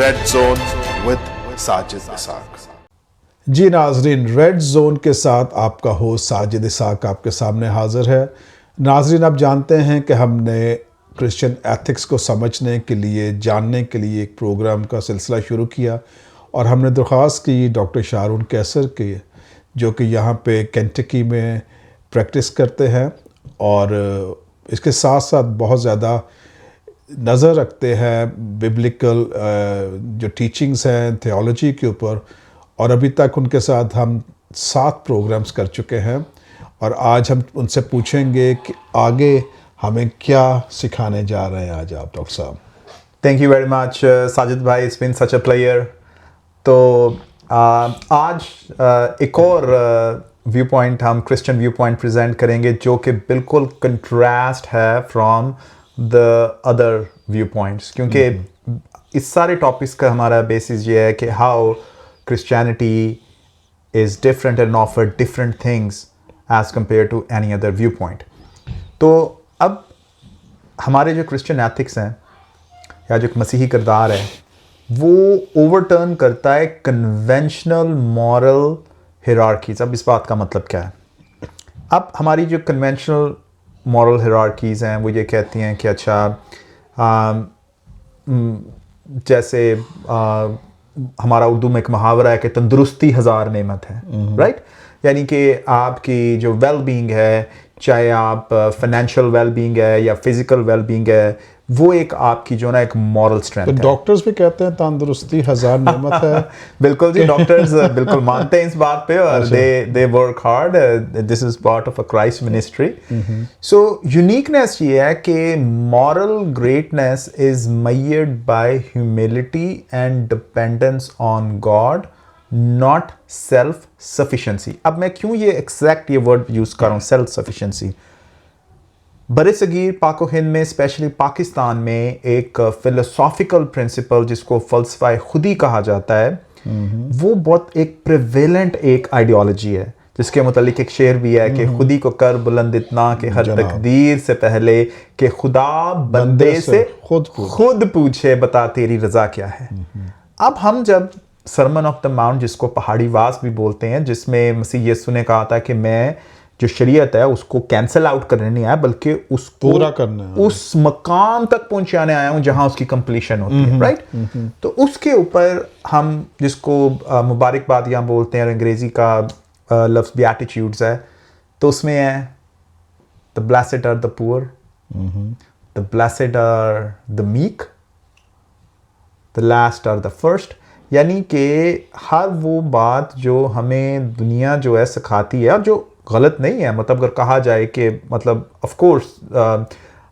Red zone with Sajid Isaq. जी Nazreen, red zone के साथ आपका होस्ट साजिद इसाक आपके सामने हाजिर है। नाजरीन, आप जानते हैं कि हमने क्रिश्चियन एथिक्स को समझने के लिए, जानने के लिए एक प्रोग्राम का सिलसिला शुरू किया और हमने दरख्वास्त की डॉक्टर शारून कैसर की, जो कि यहाँ पे केंटकी में प्रैक्टिस करते हैं और इसके साथ साथ बहुत ज़्यादा नज़र रखते हैं बिब्लिकल जो टीचिंग्स हैं थियोलॉजी के ऊपर। और अभी तक उनके साथ हम 7 प्रोग्राम्स कर चुके हैं और आज हम उनसे पूछेंगे कि आगे हमें क्या सिखाने जा रहे हैं आज आप डॉक्टर साहब। Thank you very much Sajid भाई, it's been such a player. तो आज एक और व्यू पॉइंट, हम क्रिश्चियन व्यू पॉइंट प्रेजेंट करेंगे जो कि बिल्कुल कंट्रास्ट है from the other view points, क्योंकि इस सारे टॉपिक्स का हमारा बेसिस ये है कि how Christianity is different and offer different things as compared to any other viewpoint. तो अब हमारे जो क्रिश्चियन एथिक्स हैं या जो मसीही किरदार है वो ओवरटर्न करता है कन्वेंशनल मॉरल हिरार्कीज। अब इस बात का मतलब क्या है? अब हमारी जो कन्वेंशनल मॉरल हिरार्कीज हैं वो ये कहती हैं कि अच्छा जैसे हमारा उर्दू में एक मुहावरा है कि तंदुरुस्ती हज़ार नेमत है, राइट? यानी कि आपकी जो वेल बीइंग है, चाहे आप फाइनेंशियल वेल बीइंग है या फिजिकल वेल बीइंग है, वो एक आपकी जो ना एक मॉरल स्ट्रेंथ है। डॉक्टर्स भी कहते हैं तंदुरुस्ती हज़ार नेमत है। बिल्कुल जी, डॉक्टर्स बिल्कुल मानते हैं इस बात पे और they work hard. This is part of a Christ ministry. So uniqueness ये है कि moral greatness is measured by humility and dependence on God, not self sufficiency. अब मैं क्यों ये एग्जैक्ट ये वर्ड यूज कर रहा हूँ, सेल्फ सफिशिएंसी? बरसगीर पाक हिंद में, स्पेशली पाकिस्तान में, एक फिलोसॉफिकल प्रिंसिपल जिसको फ़लसफ़ा खुदी कहा जाता है, वो बहुत एक प्रिवेलेंट एक आइडियोलॉजी है, जिसके मुतालिक एक शेर भी है कि खुदी को कर बुलंद इतना कि हर तकदीर से पहले कि खुदा बंदे से खुद पूछे बता तेरी रज़ा क्या है। अब हम जब सरमन ऑफ द माउंट, जिसको पहाड़ी वास भी बोलते हैं, जिसमें मसीह यीशु ने कहा था कि मैं जो शरीयत है उसको कैंसिल आउट करने नहीं आया बल्कि उसको पूरा करना है, उस मकाम तक पहुंचाने आया हूं जहां उसकी कंप्लीशन होती है, राइट? तो उसके ऊपर हम जिसको मुबारकबादियां बोलते हैं और अंग्रेजी का लफ्ज़ बेटिट्यूड्स है, तो उसमें है the blessed are the poor, the blessed are the meek, the last are the first. यानी कि हर वो बात जो हमें दुनिया जो है सिखाती है और जो गलत नहीं है, मतलब अगर कहा जाए कि मतलब ऑफ कोर्स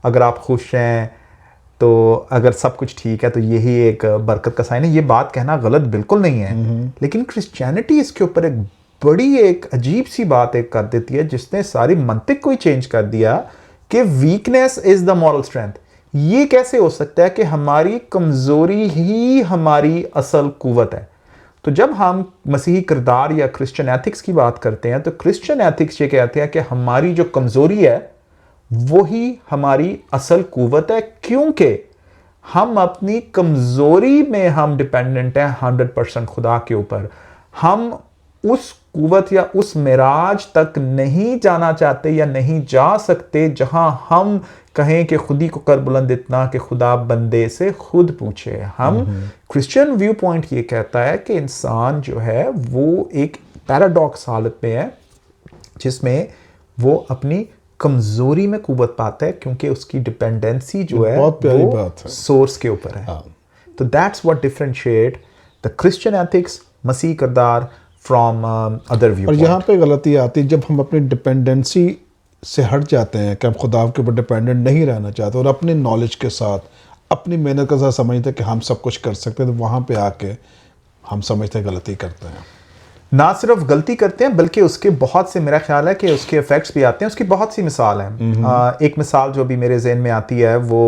अगर आप खुश हैं तो अगर सब कुछ ठीक है तो यही एक बरकत का साइन है, ये बात कहना गलत बिल्कुल नहीं है। लेकिन क्रिश्चियनिटी इसके ऊपर एक बड़ी एक अजीब सी बात एक कर देती है, जिसने सारी मंतिक को ही चेंज कर दिया कि weakness is the moral strength. ये कैसे हो सकता है कि हमारी कमजोरी ही हमारी असल कुव्वत है? तो जब हम मसीही किरदार या क्रिश्चियन एथिक्स की बात करते हैं तो क्रिश्चियन एथिक्स ये कहते हैं कि हमारी जो कमजोरी है वही हमारी असल कुव्वत है, क्योंकि हम अपनी कमजोरी में हम डिपेंडेंट हैं 100% खुदा के ऊपर। हम उस कुव्वत या उस मिराज तक नहीं जाना चाहते या नहीं जा सकते जहां हम कहें कि खुदी को कर बुलंद इतना कि खुदा बंदे से खुद पूछे। हम क्रिश्चियन व्यू पॉइंट ये कहता है कि इंसान जो है वो एक पैराडॉक्स हालत में है जिसमें वो अपनी कमजोरी में कुव्वत पाता है, क्योंकि उसकी डिपेंडेंसी जो है वो सोर्स के ऊपर है। तो that's what differentiate the Christian ethics, मसीह किरदार, फ्रॉम अदर व्यू। और यहाँ पे गलती आती है जब हम अपनी डिपेंडेंसी से हट जाते हैं कि हम खुदा के ऊपर डिपेंडेंट नहीं रहना चाहते और अपनी नॉलेज के साथ, अपनी मेहनत के साथ समझते हैं कि हम सब कुछ कर सकते हैं, तो वहाँ पे आके हम समझते हैं गलती करते हैं। ना सिर्फ गलती करते हैं बल्कि उसके बहुत से, मेरा ख्याल है कि उसके इफेक्ट्स भी आते हैं। उसकी बहुत सी मिसाल हैं। एक मिसाल जो भी मेरे जहन में आती है वो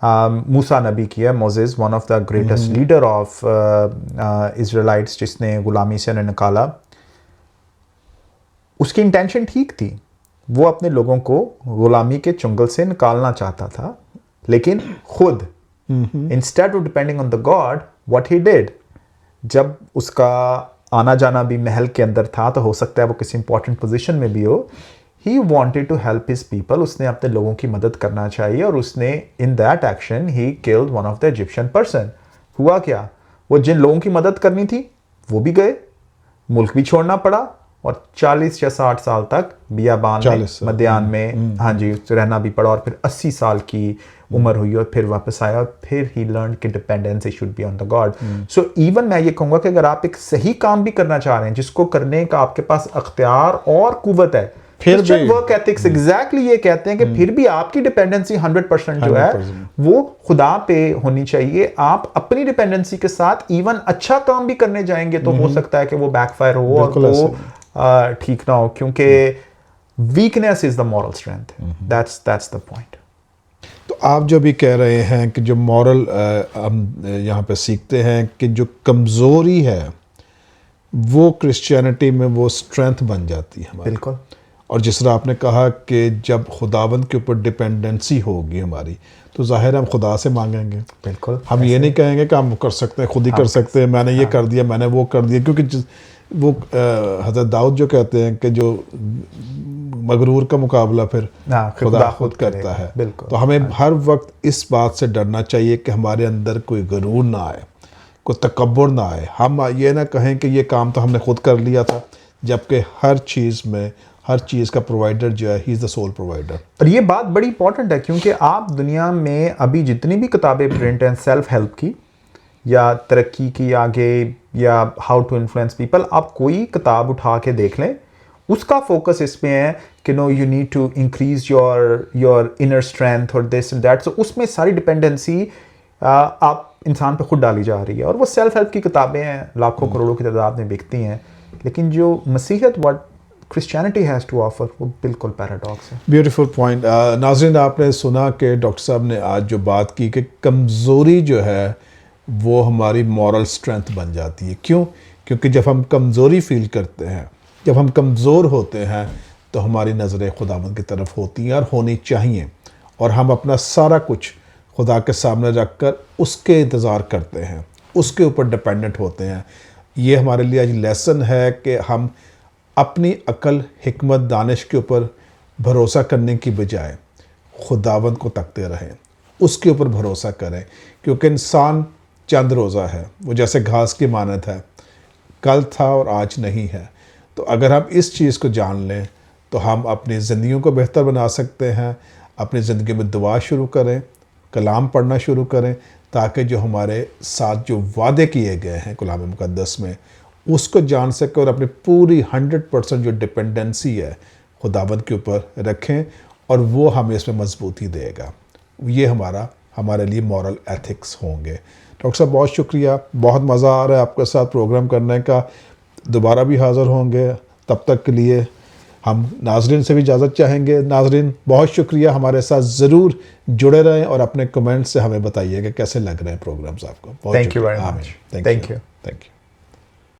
मूसा नबी की है। Moses, one of the greatest leader of Israelites, जिसने गुलामी से निकाला। उसकी इंटेंशन ठीक थी, वो अपने लोगों को गुलामी के चुंगल से निकालना चाहता था, लेकिन खुद instead of depending on the God, what he did, जब उसका आना जाना भी महल के अंदर था, तो हो सकता है वो किसी इंपॉर्टेंट पोजीशन में भी हो, he wanted to help his people, उसने अपने लोगों की मदद करना चाहिए, और उसने in that action he killed one of the Egyptian person. हुआ क्या, वो जिन लोगों की मदद करनी थी वो भी गए, मुल्क भी छोड़ना पड़ा, और 40 या 60 साल तक बियाबान में, मध्यान में, हाँ जी, रहना भी पड़ा, और फिर 80 साल की उम्र हुई और फिर वापस आया, और फिर ही लर्न कि dependency should be on the God. So even मैं ये कहूँगा कि अगर आप एक सही काम भी करना चाह रहे हैं, जिसको करने का आपके पास अख्तियार और कुव्वत है, फिर वर्क एथिक्स एग्जैक्टली ये कहते हैं कि फिर भी आपकी डिपेंडेंसी 100% जो है वो खुदा पे होनी चाहिए। आप अपनी डिपेंडेंसी के साथ इवन अच्छा काम भी करने जाएंगे तो हो सकता है कि वो बैकफायर हो और वो ठीक ना हो, क्योंकि weakness is the moral strength, that's the point. तो आप जो भी कह रहे हैं कि जो मॉरल हम यहाँ पे सीखते हैं कि जो कमज़ोरी है वो क्रिश्चियनिटी में वो स्ट्रेंथ बन जाती है हमारी। बिल्कुल। और जिस तरह आपने कहा कि जब खुदावंद के ऊपर डिपेंडेंसी होगी हमारी, तो जाहिर हम खुदा से मांगेंगे। बिल्कुल। हम ये नहीं कहेंगे कि हम कर सकते हैं, खुद ही कर सकते हैं, मैंने ये कर दिया, मैंने वो कर दिया, क्योंकि वो हज़रत दाऊद जो कहते हैं कि जो मगरूर का मुकाबला फिर खुदा खुद करता है। तो हमें हर वक्त इस बात से डरना चाहिए कि हमारे अंदर कोई गरूर ना आए, कोई तकब्बुर ना आए। हम ये ना कहें कि ये काम तो हमने खुद कर लिया था, जबकि हर चीज़ में, हर चीज़ का प्रोवाइडर जो है, he is the sole provider. और ये बात बड़ी इंपॉर्टेंट है, क्योंकि आप दुनिया में अभी जितनी भी किताबें प्रिंट हैं सेल्फ हेल्प की या तरक्की की आगे या हाउ टू इन्फ्लुएंस पीपल, आप कोई किताब उठा के देख लें, उसका फोकस इसमें है कि no you need to increase your inner strength और दिस एंड दैट। सो उसमें सारी डिपेंडेंसी आप इंसान पे खुद डाली जा रही है, और वो सेल्फ हेल्प की किताबें हैं, लाखों करोड़ों की तादाद में बिकती हैं, लेकिन जो मसीहत what Christianity has to offer वो बिल्कुल पैराडॉक्स है। Beautiful point. नाज़रीन, आपने सुना कि डॉक्टर साहब ने आज जो बात की कि कमज़ोरी जो है वो हमारी मॉरल स्ट्रेंथ बन जाती है। क्यों? क्योंकि जब हम कमज़ोरी फील करते हैं, जब हम कमज़ोर होते हैं, तो हमारी नज़रें खुदावंद की तरफ होती हैं और होनी चाहिए, और हम अपना सारा कुछ खुदा के सामने रख कर उसके इंतज़ार करते हैं, उसके ऊपर डिपेंडेंट होते हैं। ये हमारे लिए आज लेसन है कि हम अपनी अकल, हिकमत, दानिश के ऊपर भरोसा करने की बजाय खुदावंद को तकते रहें, उसके ऊपर भरोसा करें, क्योंकि इंसान चंद रोज़ा है, वो जैसे घास की मानद है, कल था और आज नहीं है। तो अगर हम इस चीज़ को जान लें तो हम अपनी ज़िंदगियों को बेहतर बना सकते हैं। अपनी ज़िंदगी में दुआ शुरू करें, कलाम पढ़ना शुरू करें, ताकि जो हमारे साथ जो वादे किए गए हैं कलाम मुक़द्दस में, उसको जान सकें और अपनी पूरी 100% जो डिपेंडेंसी है खुदावंद के ऊपर रखें, और वो हमें इसमें मजबूती देगा। ये हमारे लिए मॉरल एथिक्स होंगे। डॉक्टर साहब, बहुत शुक्रिया, बहुत मज़ा आ रहा है आपके साथ प्रोग्राम करने का। दोबारा भी हाज़िर होंगे, तब तक के लिए हम नाजरीन से भी इजाज़त चाहेंगे। नाजरीन, बहुत शुक्रिया, हमारे साथ ज़रूर जुड़े रहें और अपने कमेंट से हमें बताइए कि कैसे लग रहे हैं प्रोग्राम्स आपको। Thank you very much. Thank you.